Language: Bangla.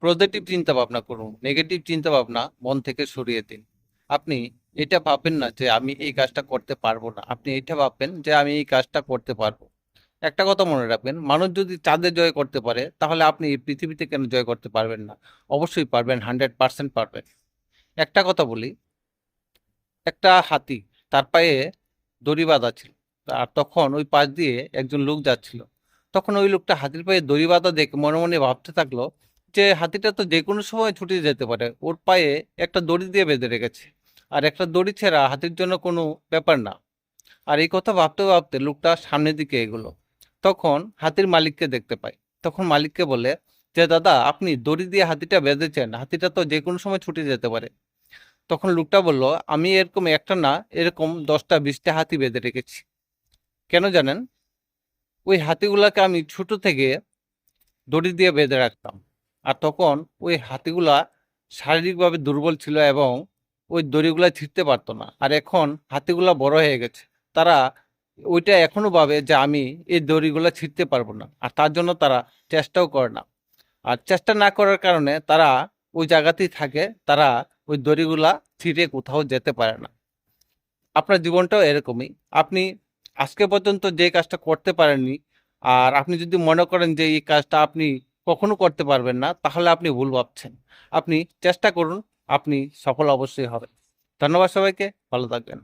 পজিটিভ চিন্তা ভাবনা করুন, নেগেটিভ চিন্তা ভাবনা মন থেকে সরিয়ে দিন। আপনি এটা ভাববেন না যে আমি এই কাজটা করতে পারবো না, আপনি এটা ভাববেন যে আমি এই কাজটা করতে পারবো। একটা কথা মনে রাখবেন, মানুষ যদি চাঁদে জয় করতে পারে তাহলে আপনি এই পৃথিবীতে কেন জয় করতে পারবেন না? অবশ্যই পারবেন, 100% পারবেন। একটা কথা বলি, একটা হাতি, তার পায়ে দড়ি বাঁধা ছিল। আর তখন ওই পাশ দিয়ে একজন লোক যাচ্ছিল। তখন ওই লোকটা হাতির পায়ে দড়ি বাঁধা দেখে মনে মনে ভাবতে থাকলো যে হাতিটা তো যে কোনো সময় ছুটে যেতে পারে, ওর পায়ে একটা দড়ি দিয়ে বেঁধে রেখেছে, আর একটা দড়ি ছেঁড়া হাতির জন্য কোনো ব্যাপার না। আর এই কথা ভাবতে ভাবতে লোকটা সামনের দিকে এগোলো। তখন হাতির মালিককে দেখতে পায়। তখন মালিককে বলে যে দাদা, আপনি দড়ি দিয়ে হাতিটা বেঁধেছেন, হাতিটা তো যে কোনো সময় ছুটে যেতে পারে। তখন লোকটা বলল, আমি এরকম একটা না, এরকম 10টা 20টা হাতি বেঁধে রেখেছি। কেন জানেন? ওই হাতিগুলাকে আমি ছোট থেকে দড়ি দিয়ে বেঁধে রাখতাম। আর তখন ওই হাতিগুলা শারীরিকভাবে দুর্বল ছিল এবং ওই দড়িগুলা ছিঁড়তে পারতো না। আর এখন হাতিগুলা বড় হয়ে গেছে, তারা ওইটা এখনো ভাবে যে আমি এই দড়িগুলা ছিঁড়তে পারবো না, আর তার জন্য তারা চেষ্টাও করে না। আর চেষ্টা না করার কারণে তারা ওই জায়গাতেই থাকে, তারা ওই দড়িগুলা ছিঁড়ে কোথাও যেতে পারে না। আপনার জীবনটাও এরকমই। আপনি আজকে পর্যন্ত যে কাজটা করতে পারেননি, আর আপনি যদি মনে করেন যে এই কাজটা আপনি কখনো করতে পারবেন না, তাহলে আপনি ভুল ভাবছেন। আপনি চেষ্টা করুন, আপনি সফল অবশ্যই হবেন। ধন্যবাদ সবাইকে, ভালো থাকবেন।